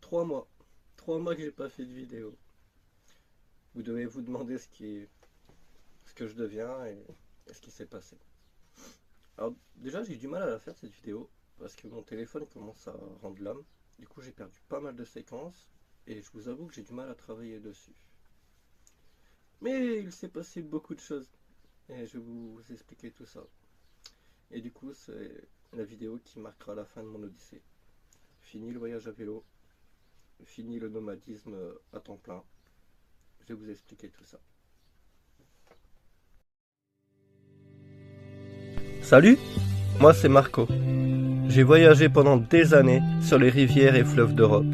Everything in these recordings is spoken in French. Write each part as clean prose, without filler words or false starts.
3 mois. 3 mois que j'ai pas fait de vidéo. Vous devez vous demander ce que je deviens et ce qui s'est passé. Alors déjà j'ai eu du mal à la faire cette vidéo parce que mon téléphone commence à rendre l'âme. Du coup j'ai perdu pas mal de séquences et je vous avoue que j'ai du mal à travailler dessus. Mais il s'est passé beaucoup de choses et je vais vous expliquer tout ça. Et du coup c'est la vidéo qui marquera la fin de mon odyssée. Fini le voyage à vélo, fini le nomadisme à temps plein. Je vais vous expliquer tout ça. Salut, moi c'est Marco. J'ai voyagé pendant des années sur les rivières et fleuves d'Europe.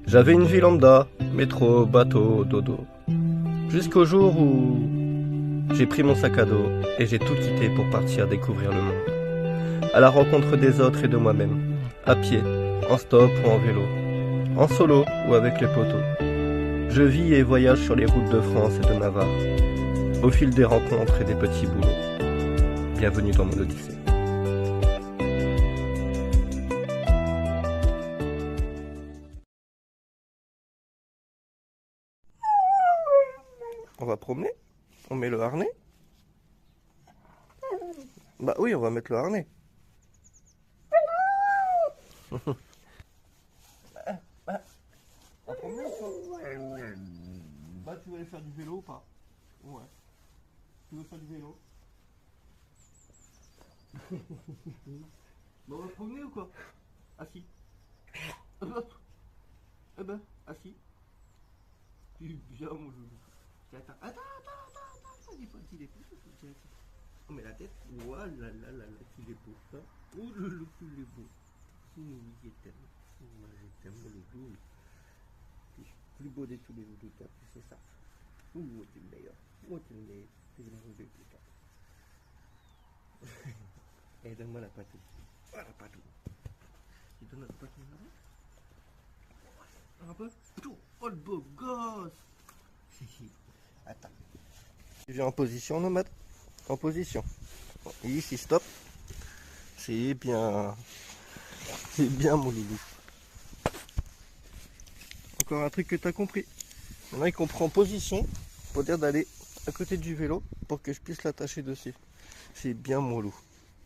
J'avais une vie lambda, métro, bateau, dodo. Jusqu'au jour où j'ai pris mon sac à dos et j'ai tout quitté pour partir découvrir le monde. À la rencontre des autres et de moi-même. À pied, en stop ou en vélo. En solo ou avec les potos. Je vis et voyage sur les routes de France et de Navarre. Au fil des rencontres et des petits boulots. Bienvenue dans mon odyssée. On va promener? On met le harnais? Bah oui, on va mettre le harnais. On va promener ou pas? Bah tu veux aller faire du vélo ou pas? Ouais. Tu veux faire du vélo? Bon, on va promener ou quoi? Assis. Eh ben, assis. Tu viens mon joujou. Attends, il est pas. On met la tête. Voilà, là, qu'il est beau. Hein? Oh, le qu'il est beau. Oui, je t'aime. Moi, je t'aime, le doux. Tu es plus beau de tous les auditeurs, tu sais ça. Oh, tu es le meilleur. Oh, tu es le meilleur. Je vais l'enlever plus tard. Et donne-moi la patou. Oh, la patou. Tu donnes la patou là? Un peu. Oh, le beau gosse. Attends. Tu viens en position, nomade? En position. Bon, et ici, stop. C'est bien. C'est bien, mon loulou. Encore un truc que tu as compris. Maintenant, il comprend position pour dire d'aller à côté du vélo pour que je puisse l'attacher dessus. C'est bien, mon loup.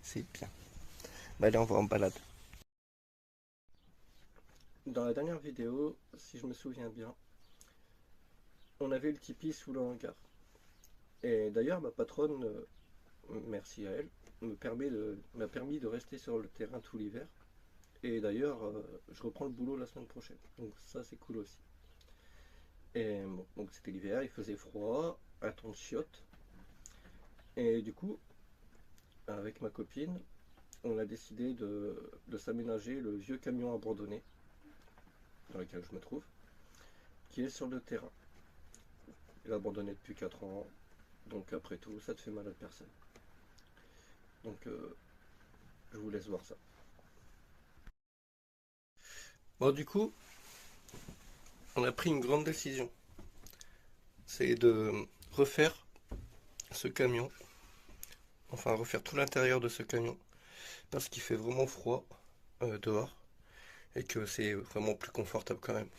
C'est bien. Bah, allez, on va en balade. Dans la dernière vidéo, si je me souviens bien, on avait le tipi sous le hangar. Et d'ailleurs, ma patronne, merci à elle, m'a permis de rester sur le terrain tout l'hiver. Et d'ailleurs, je reprends le boulot la semaine prochaine. Donc ça, c'est cool aussi. Et bon, donc c'était l'hiver, il faisait froid, un temps de chiotte. Et du coup, avec ma copine, on a décidé de s'aménager le vieux camion abandonné dans lequel je me trouve, qui est sur le terrain. Il est abandonné depuis 4 ans, donc après tout, ça ne fait mal à personne. Donc je vous laisse voir ça. Bon, du coup, on a pris une grande décision. C'est de refaire ce camion, enfin refaire tout l'intérieur de ce camion, parce qu'il fait vraiment froid dehors, et que c'est vraiment plus confortable quand même.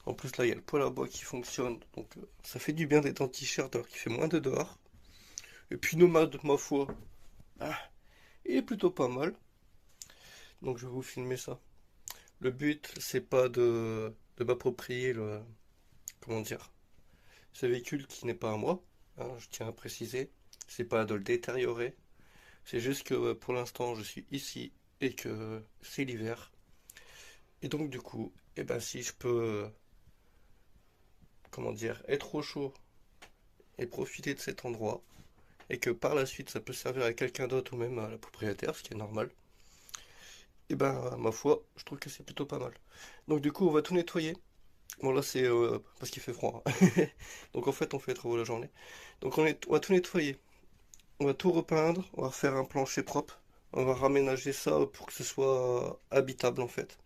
En plus là il y a le poêle à bois qui fonctionne, donc ça fait du bien d'être en t-shirt alors qu'il fait moins de dehors. Et puis nomade, ma foi, il est plutôt pas mal. Donc je vais vous filmer ça. Le but c'est pas de m'approprier le, comment dire, ce véhicule qui n'est pas à moi, hein, je tiens à préciser. C'est pas de le détériorer. C'est juste que pour l'instant je suis ici et que c'est l'hiver. Et donc du coup, eh ben si je peux, comment dire, être au chaud et profiter de cet endroit, et que par la suite ça peut servir à quelqu'un d'autre ou même à la propriétaire, ce qui est normal, et ben ma foi, je trouve que c'est plutôt pas mal. Donc du coup on va tout nettoyer. Bon là c'est parce qu'il fait froid, hein. Donc en fait on fait les travaux la journée. Donc on va tout nettoyer. On va tout repeindre, on va refaire un plancher propre. On va raménager ça pour que ce soit habitable en fait.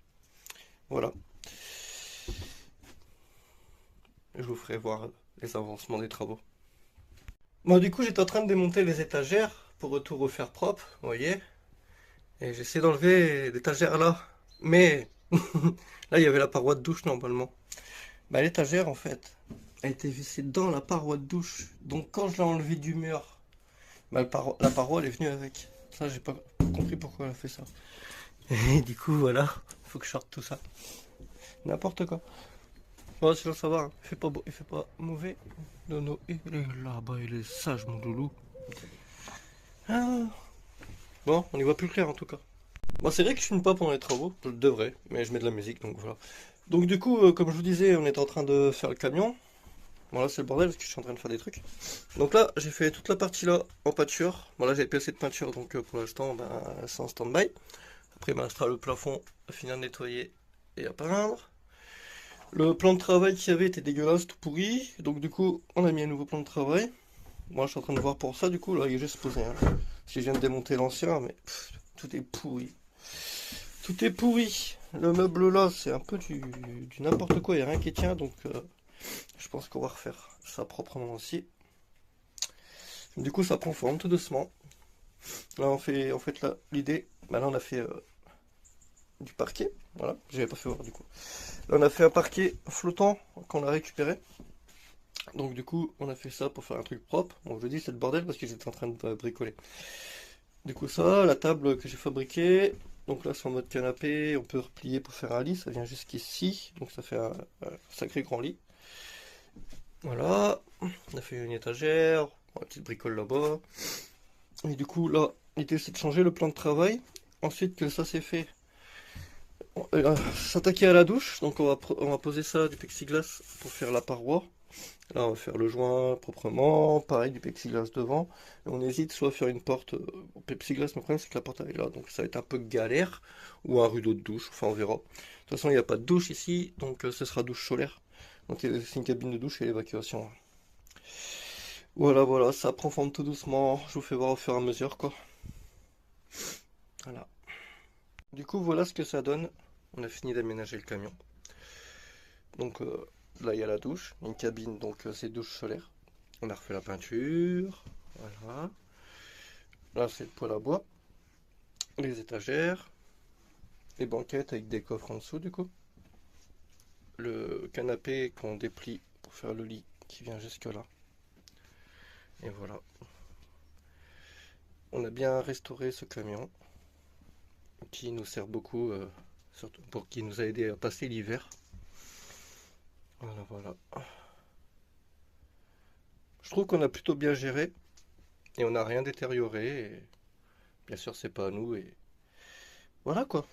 Voilà. Je vous ferai voir les avancements des travaux. Bon, du coup, j'étais en train de démonter les étagères pour tout refaire propre, vous voyez. Et j'essaie d'enlever l'étagère là. Mais Là, il y avait la paroi de douche normalement. Bah, l'étagère, en fait, a été vissée dans la paroi de douche. Donc, quand je l'ai enlevée du mur, bah, la paroi, elle est venue avec. Ça, j'ai pas compris pourquoi elle a fait ça. Et du coup, voilà, faut que je sorte tout ça. N'importe quoi. Bon, sinon, ça va, hein. Il fait pas beau, il fait pas mauvais. Nono, il est là-bas, il est sage, mon loulou. Ah. Bon, on y voit plus clair, en tout cas. Bon, c'est vrai que je filme pas pendant les travaux, je devrais, mais je mets de la musique, donc voilà. Donc du coup, comme je vous disais, on est en train de faire le camion. Bon là c'est le bordel parce que je suis en train de faire des trucs. Donc là, j'ai fait toute la partie là en peinture. Bon là j'ai plus assez de peinture, donc pour l'instant, ben, c'est en stand-by. Après, il me restera le plafond à finir de nettoyer et à peindre. Le plan de travail qu'il y avait était dégueulasse, tout pourri. Donc du coup, on a mis un nouveau plan de travail. Moi je suis en train de voir pour ça, du coup, là il est juste posé. Hein. Si je viens de démonter l'ancien, mais pff, tout est pourri. Tout est pourri. Le meuble là, c'est un peu du n'importe quoi, il n'y a rien qui tient, donc je pense qu'on va refaire ça proprement aussi. Du coup, ça prend forme tout doucement. Là, on fait, en fait, là, l'idée, bah là, on a fait du parquet. Voilà, j'avais pas fait voir du coup. Là, on a fait un parquet flottant qu'on a récupéré. Donc, du coup, on a fait ça pour faire un truc propre. Bon, je dis, c'est le bordel parce que j'étais en train de bricoler. Du coup, ça, la table que j'ai fabriquée. Donc là, c'est en mode canapé. On peut replier pour faire un lit. Ça vient jusqu'ici. Donc, ça fait un sacré grand lit. Voilà. On a fait une étagère. Une petite bricole là-bas. Et du coup, là, l'idée, c'est de changer le plan de travail. Ensuite que ça c'est fait, s'attaquer à la douche. Donc, on va poser ça du plexiglas pour faire la paroi. Là, on va faire le joint proprement, pareil, du plexiglas devant. Et on hésite soit à faire une porte au plexiglas, mais le problème c'est que la porte elle est là, donc ça va être un peu galère, ou un rideau de douche, enfin on verra. De toute façon, il n'y a pas de douche ici, donc ce sera douche solaire. Donc c'est une cabine de douche et l'évacuation. Voilà, voilà, ça prend forme tout doucement, je vous fais voir au fur et à mesure, quoi. Voilà. Du coup, voilà ce que ça donne. On a fini d'aménager le camion. Donc là, il y a la douche, une cabine, donc c'est douche solaire. On a refait la peinture. Voilà. Là, c'est le poêle à bois. Les étagères. Les banquettes avec des coffres en dessous, du coup. Le canapé qu'on déplie pour faire le lit qui vient jusque là. Et voilà. On a bien restauré ce camion qui nous sert beaucoup, surtout pour qui nous a aidé à passer l'hiver. Voilà, voilà. Je trouve qu'on a plutôt bien géré et on n'a rien détérioré. Et bien sûr, c'est pas à nous et voilà quoi. De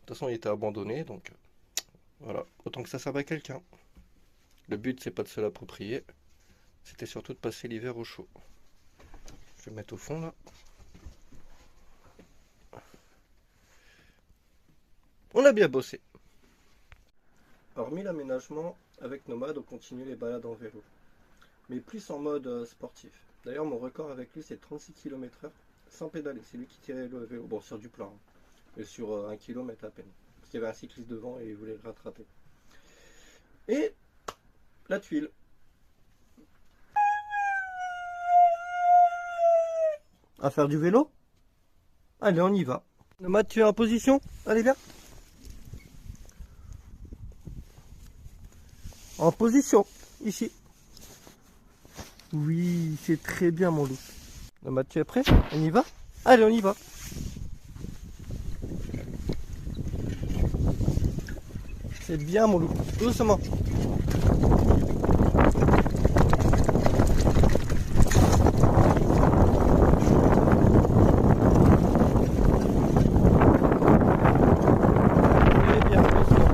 toute façon, il était abandonné donc voilà. Autant que ça serve à quelqu'un. Le but, c'est pas de se l'approprier, c'était surtout de passer l'hiver au chaud. Je vais mettre au fond là. On a bien bossé. Hormis l'aménagement, avec Nomade, on continue les balades en vélo. Mais plus en mode sportif. D'ailleurs, mon record avec lui, c'est 36 km/h sans pédaler. C'est lui qui tirait le vélo. Bon, sur du plat, hein, mais sur 1 km à peine. Parce qu'il y avait un cycliste devant et il voulait le rattraper. Et la tuile. À faire du vélo? Allez, on y va. Nomade, tu es en position? Allez, viens. En position, ici. Oui, c'est très bien mon loup. Nomade, tu es prêt? On y va? Allez, on y va. C'est bien mon loup. Doucement. Très bien, doucement.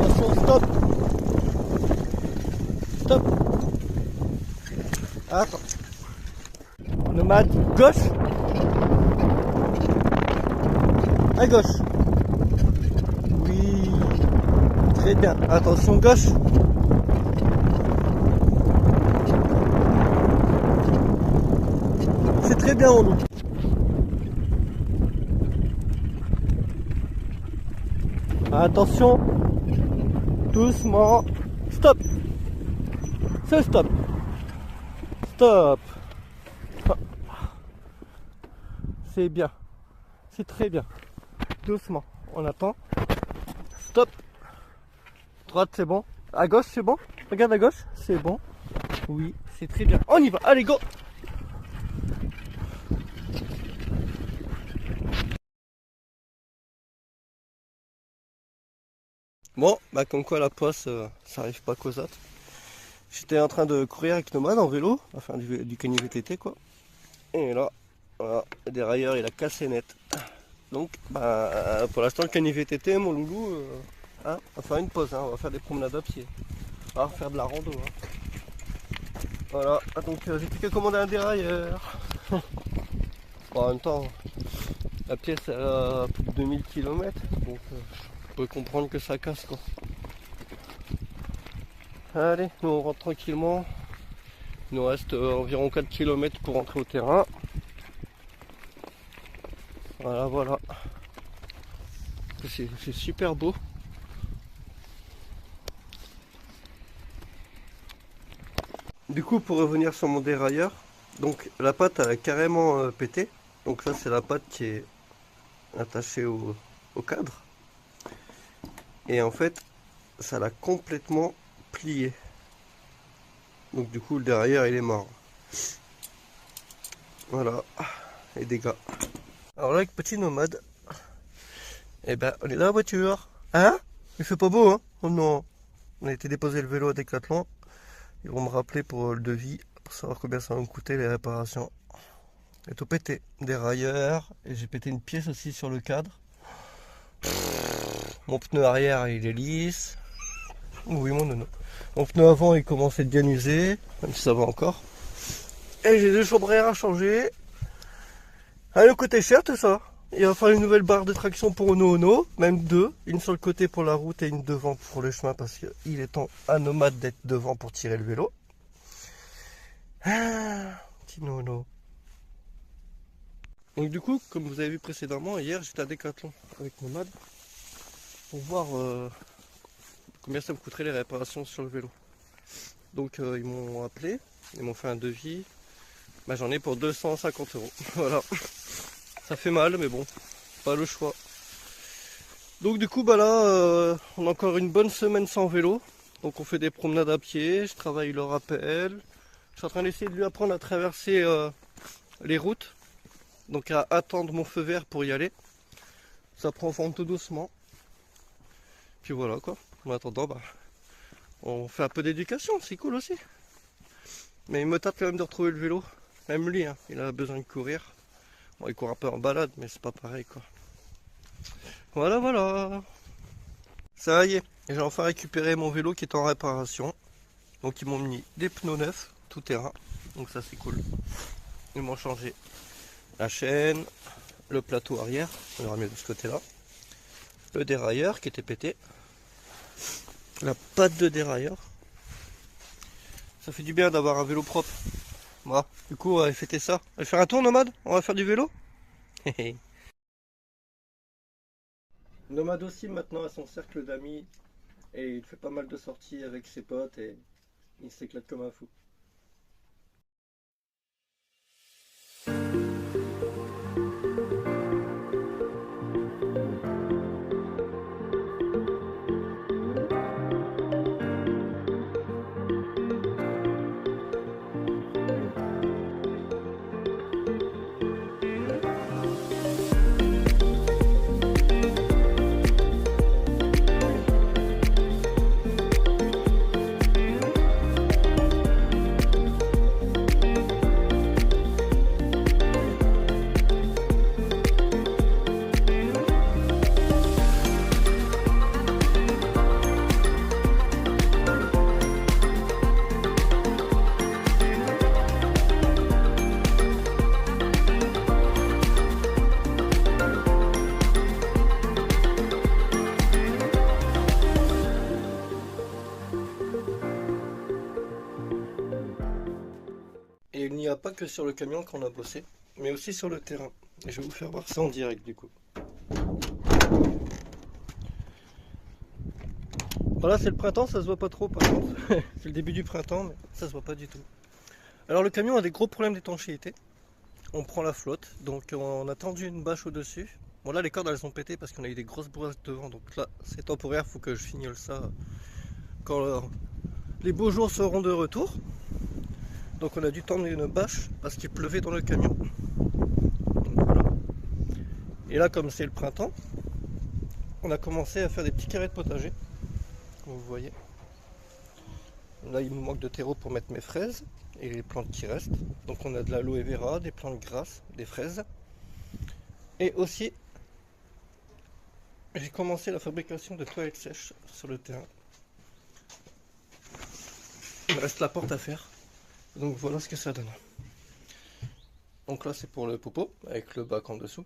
Attention, stop. Stop. Attends. Nomade, gauche. À gauche. Oui. Très bien. Attention, gauche. C'est très bien, mon loup. Attention. Doucement. Stop. C'est stop. Stop. C'est bien. C'est très bien. Doucement. On attend. Stop. Droite, c'est bon. À gauche, c'est bon. Regarde à gauche, c'est bon. Oui, c'est très bien. On y va. Allez, go. Bon, bah comme quoi la poisse, ça arrive pas qu'aux autres. J'étais en train de courir avec Nomade en vélo, enfin du Kenny VTT quoi. Et là, voilà, le dérailleur il a cassé net. Donc, bah, pour l'instant le Kenny VTT, mon loulou, on va faire une pause, hein, on va faire des promenades à pied. On va faire de la rando. Hein. Voilà, donc j'ai plus qu'à commander un dérailleur. Bon, en même temps, la pièce elle a plus de 2000 km, donc je peux comprendre que ça casse quoi. Allez, nous on rentre tranquillement. Il nous reste environ 4 km pour rentrer au terrain. Voilà, voilà. C'est super beau. Du coup, pour revenir sur mon dérailleur, donc la patte elle a carrément pété. Donc ça c'est la patte qui est attachée au cadre. Et en fait, ça l'a complètement plié. Donc du coup le dérailleur il est mort. Voilà, les dégâts. Alors là avec petit Nomade, eh ben on est dans la voiture. Hein? Il fait pas beau hein? Oh non. On a été déposer le vélo à Decathlon. Ils vont me rappeler pour le devis, pour savoir combien ça va me coûter les réparations. J'ai tout pété. Dérailleur, et j'ai pété une pièce aussi sur le cadre. Mon pneu arrière il est lisse. Oui mon nono. Mon pneu avant il commence à être bien usé, même si ça va encore. Et j'ai deux chambres à air à changer. Ah, le côté cher tout ça. Il va falloir une nouvelle barre de traction pour Ono, même deux. Une sur le côté pour la route et une devant pour le chemin parce qu'il est temps à Nomade d'être devant pour tirer le vélo. Ah, petit Nono. Donc du coup, comme vous avez vu précédemment, hier j'étais à Decathlon avec Nomade pour voir combien ça me coûterait les réparations sur le vélo. Donc ils m'ont appelé, ils m'ont fait un devis. Bah, j'en ai pour 250 €. Voilà. Ça fait mal, mais bon, pas le choix. Donc du coup, bah là, on a encore une bonne semaine sans vélo. Donc on fait des promenades à pied, je travaille le rappel. Je suis en train d'essayer de lui apprendre à traverser les routes. Donc à attendre mon feu vert pour y aller. Ça prend forme tout doucement. Puis voilà quoi. En attendant, bah, on fait un peu d'éducation, c'est cool aussi. Mais il me tâte quand même de retrouver le vélo. Même lui, hein, il a besoin de courir. Bon, il court un peu en balade, mais c'est pas pareil quoi. Voilà, voilà. Ça y est, j'ai enfin récupéré mon vélo qui est en réparation. Donc ils m'ont mis des pneus neufs, tout terrain. Donc ça c'est cool. Ils m'ont changé la chaîne, le plateau arrière, on aura mieux de ce côté-là. Le dérailleur qui était pété. La patte de dérailleur. Ça fait du bien d'avoir un vélo propre. Bon, du coup on va fêter ça. On va faire un tour Nomade? On va faire du vélo? Nomade aussi maintenant a son cercle d'amis et il fait pas mal de sorties avec ses potes et il s'éclate comme un fou. Et il n'y a pas que sur le camion qu'on a bossé, mais aussi sur le terrain. Et je vais vous faire voir ça en direct du coup. Voilà, c'est le printemps, ça se voit pas trop par contre. C'est le début du printemps, mais ça se voit pas du tout. Alors le camion a des gros problèmes d'étanchéité. on prend la flotte. Donc on a tendu une bâche au-dessus. Bon là les cordes elles sont pétées parce qu'on a eu des grosses bourrasques de vent. Donc là c'est temporaire, faut que je fignole ça quand les beaux jours seront de retour. Donc on a dû tendre une bâche parce qu'il pleuvait dans le camion. Donc, voilà. Et là comme c'est le printemps, on a commencé à faire des petits carrés de potager. Comme vous voyez. Là il me manque de terreau pour mettre mes fraises et les plantes qui restent. Donc on a de l'aloe vera, des plantes grasses, des fraises. Et aussi j'ai commencé la fabrication de toilettes sèches sur le terrain. Il me reste la porte à faire. Donc voilà ce que ça donne. Donc là c'est pour le popo avec le bac en dessous.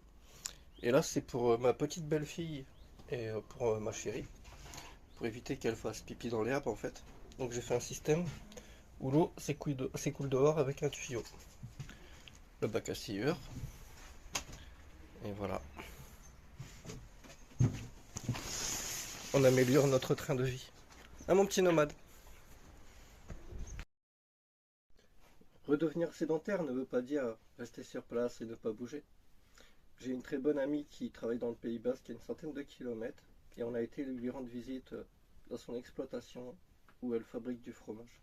Et là c'est pour ma petite belle-fille et pour ma chérie. Pour éviter qu'elle fasse pipi dans l'herbe en fait. Donc j'ai fait un système où l'eau s'écoule dehors avec un tuyau. Le bac à sciure. Et voilà. On améliore notre train de vie. Ah mon petit nomade. Redevenir sédentaire ne veut pas dire rester sur place et ne pas bouger. J'ai une très bonne amie qui travaille dans le Pays Basque à une centaine de kilomètres et on a été lui rendre visite dans son exploitation où elle fabrique du fromage.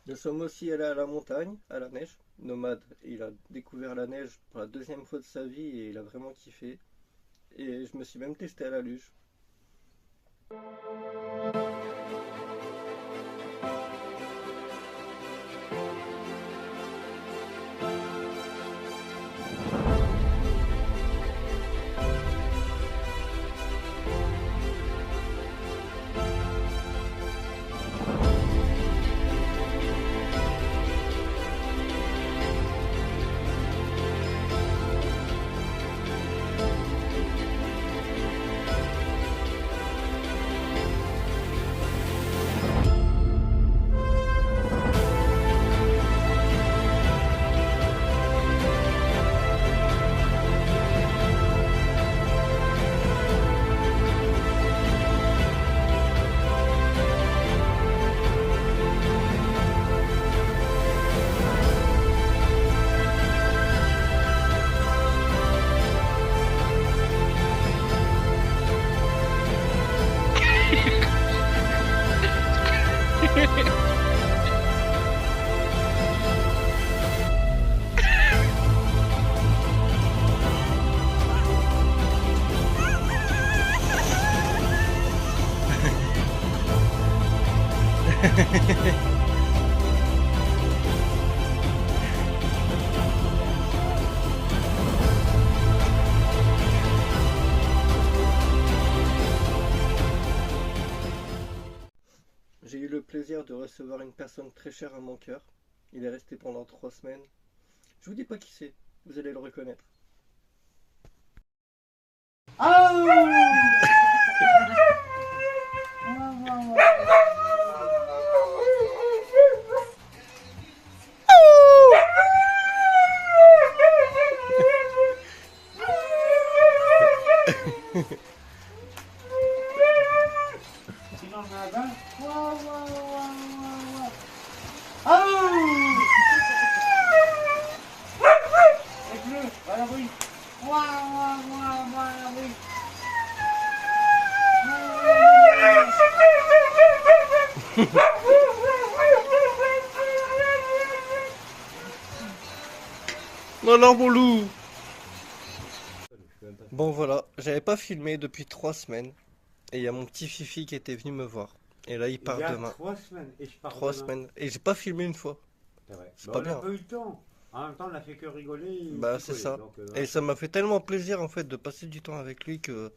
Nous sommes aussi allés à la montagne, à la neige. Nomade, il a découvert la neige pour la deuxième fois de sa vie et il a vraiment kiffé. Et je me suis même testé à la luge. J'ai eu le plaisir de recevoir une personne très chère à mon cœur. Il est resté pendant 3 semaines. Je vous dis pas qui c'est, vous allez le reconnaître. jardin. Waouh, waouh, waouh, waouh. Ah il pleut, voilà, oui. Waouh, waouh, waouh, waouh, oui. Alors mon loup. Bon voilà, j'avais pas filmé depuis 3 semaines. Et il y a mon petit Fifi qui était venu me voir. Et là il part Il y a demain. 3 semaines et je pars 3 demain. semaines. Et j'ai pas filmé une fois. C'est vrai. C'est Bah, pas on n'a bien. pas eu le temps. En même temps, on n'a fait que rigoler et Bah c'est picoler. ça. Donc, Et ça m'a fait tellement plaisir en fait de passer du temps avec lui que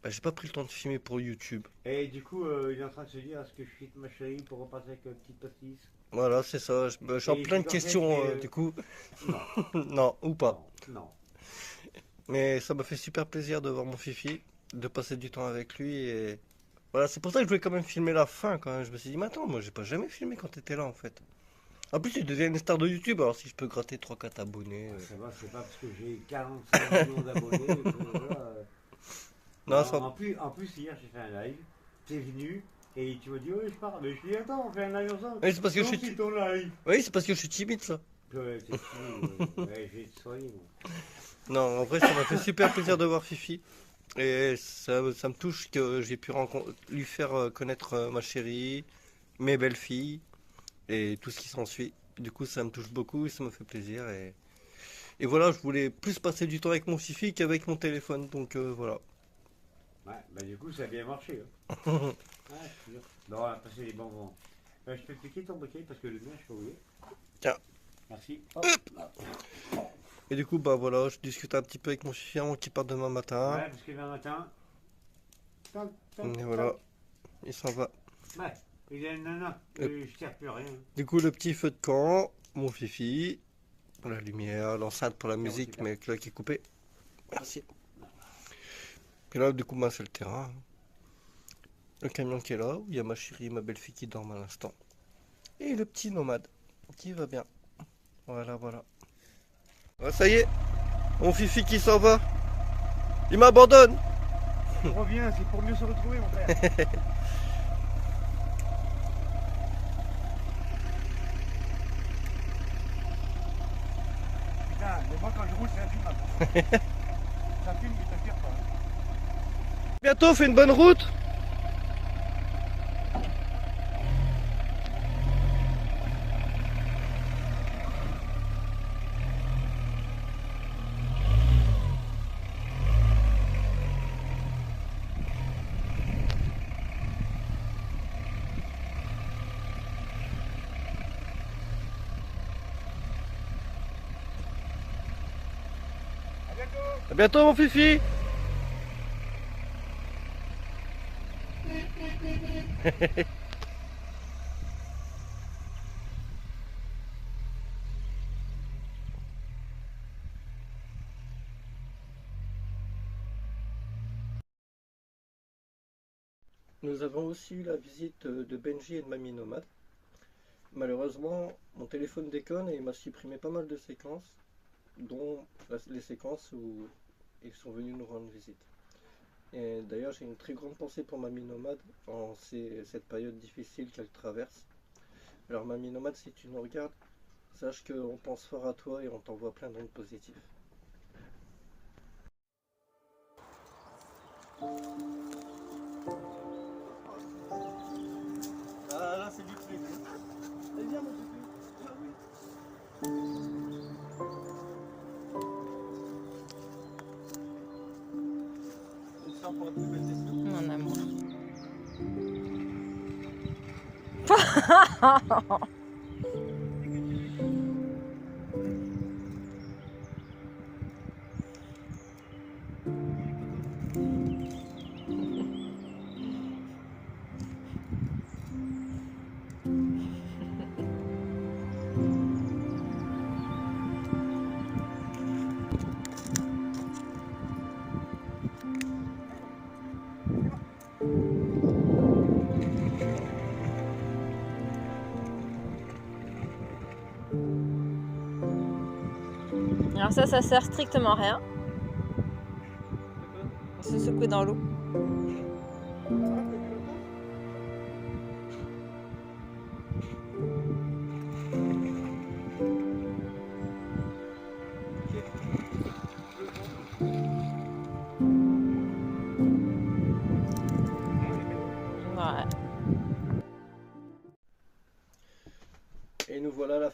bah, j'ai pas pris le temps de filmer pour YouTube. Et du coup, il est en train de se dire est-ce que je quitte ma chérie pour repasser avec une petite pastis. Voilà, c'est ça. J'ai en Et plein de je pensais questions que- du coup. Non, Non, ou pas. non, non. Mais ça m'a fait super plaisir de voir mon Fifi, de passer du temps avec lui et voilà, c'est pour ça que je voulais quand même filmer la fin quand même. Je me suis dit, mais attends, moi j'ai pas jamais filmé quand t'étais là en fait. En plus, tu deviens une star de YouTube, alors si je peux gratter 3-4 abonnés. Ça va, c'est pas parce que j'ai 45 millions d'abonnés. Voilà. Non, ça... En plus, hier, j'ai fait un live. T'es venu et tu m'as dit, oui, je pars. Mais je dis, attends, on fait un live ensemble. Oui, c'est parce que Non, je suis... c'est ton live. Oui, c'est parce que je suis timide, ça. Ouais, c'est fini. Ouais, je vais te soigner, moi. Non, en vrai, ça m'a fait super plaisir de voir Fifi. Et ça me touche que j'ai pu lui faire connaître ma chérie, mes belles filles et tout ce qui s'ensuit. Du coup, ça me touche beaucoup et ça me fait plaisir. Et voilà, je voulais plus passer du temps avec mon Fifi qu'avec mon téléphone. Donc voilà. Ouais, bah du coup, ça a bien marché. Hein. Ouais, je te jure. Bon, on va passer les bons moments. Je peux te piquer ton briquet parce que le mien, je peux oublier. Tiens. Merci. Hop. Et du coup, bah voilà, je discute un petit peu avec mon Fifi avant qu'il parte demain matin. Ouais, parce que demain matin. Tac, tac, Et voilà, il s'en va. tac. Ouais, il a une nana. Je tire plus rien. Du coup, le petit feu de camp, mon Fifi, la lumière, l'enceinte pour la musique, mais là qui est coupée. Merci. Puis là, du coup, bah, c'est le terrain. Le camion qui est là, où il y a ma chérie et ma belle-fille qui dorment à l'instant. Et le petit nomade qui va bien. Voilà, voilà. Ah, ça y est, mon Fifi qui s'en va. Il m'abandonne. Reviens, c'est pour mieux se retrouver, mon frère. Putain, mais moi quand je roule, c'est infilmable. Ça filme, mais ça tire pas. Bientôt, fais une bonne route. À bientôt. À bientôt, mon Fifi. Nous avons aussi eu la visite de Benji et de Mamie Nomade. Malheureusement, mon téléphone déconne et il m'a supprimé pas mal de séquences, dont les séquences où ils sont venus nous rendre visite. Et d'ailleurs, j'ai une très grande pensée pour Mamie Nomade en cette période difficile qu'elle traverse. Alors Mamie Nomade, si tu nous regardes, sache qu'on pense fort à toi et on t'envoie plein d'ondes positives. Ah là, c'est du plaisir. Eh bien, mon bébé. Ah oui. On sort pour être plus belle des yeux. Mon amour. Alors ça sert strictement à rien. On se secouer dans l'eau.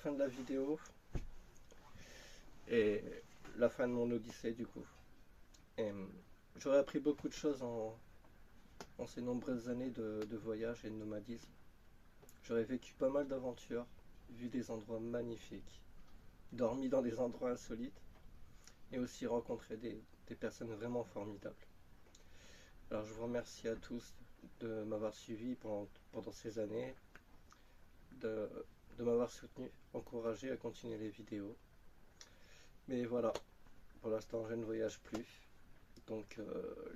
fin de la vidéo et la fin de mon odyssée du coup. Et j'aurais appris beaucoup de choses en ces nombreuses années de voyage et de nomadisme. J'aurais vécu pas mal d'aventures, vu des endroits magnifiques, dormi dans des endroits insolites et aussi rencontré des personnes vraiment formidables. Alors je vous remercie à tous de m'avoir suivi pendant ces années, de m'avoir soutenu, encouragé à continuer les vidéos. Mais voilà, pour l'instant je ne voyage plus, donc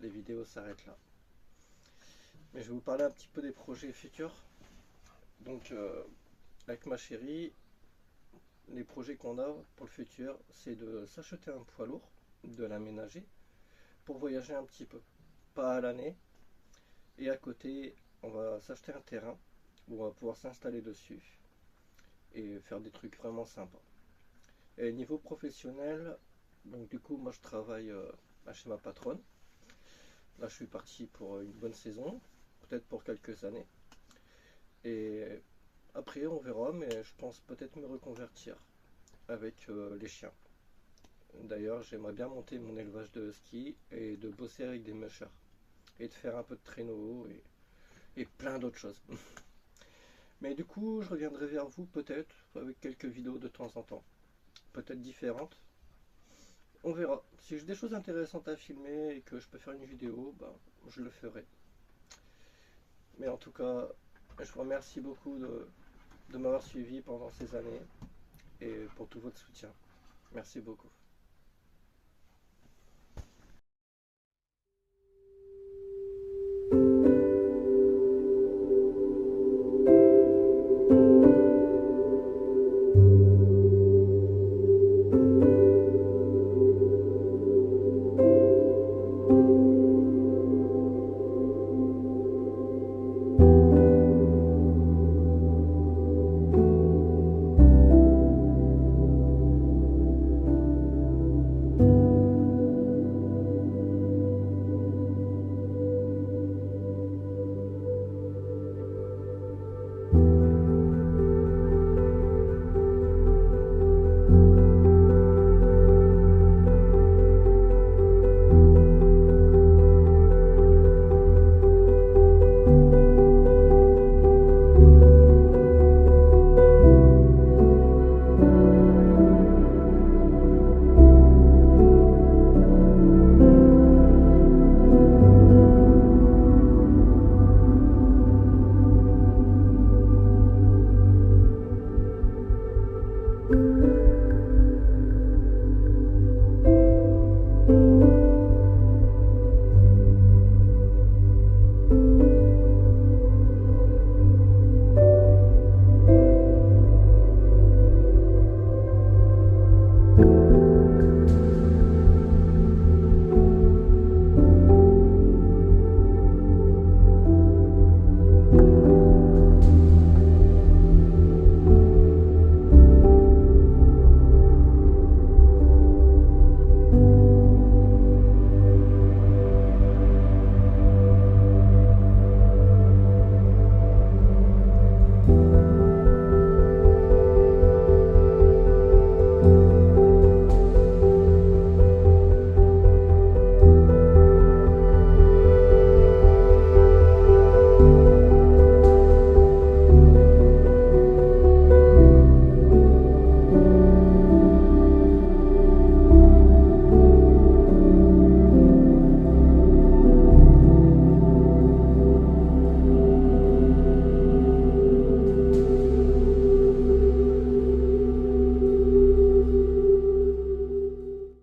les vidéos s'arrêtent là. Mais je vais vous parler un petit peu des projets futurs. Donc avec ma chérie, les projets qu'on a pour le futur, c'est de s'acheter un poids lourd, de l'aménager, pour voyager un petit peu, pas à l'année. Et à côté, on va s'acheter un terrain où on va pouvoir s'installer dessus et faire des trucs vraiment sympas. Et niveau professionnel, donc du coup, moi je travaille chez ma patronne. Là, je suis parti pour une bonne saison, peut-être pour quelques années. Et après, on verra, mais je pense peut-être me reconvertir avec les chiens. D'ailleurs, j'aimerais bien monter mon élevage de ski et de bosser avec des mushers. Et de faire un peu de traîneau et plein d'autres choses. Mais du coup, je reviendrai vers vous peut-être avec quelques vidéos de temps en temps. Peut-être différentes. On verra. Si j'ai des choses intéressantes à filmer et que je peux faire une vidéo, ben, je le ferai. Mais en tout cas, je vous remercie beaucoup de m'avoir suivi pendant ces années et pour tout votre soutien. Merci beaucoup.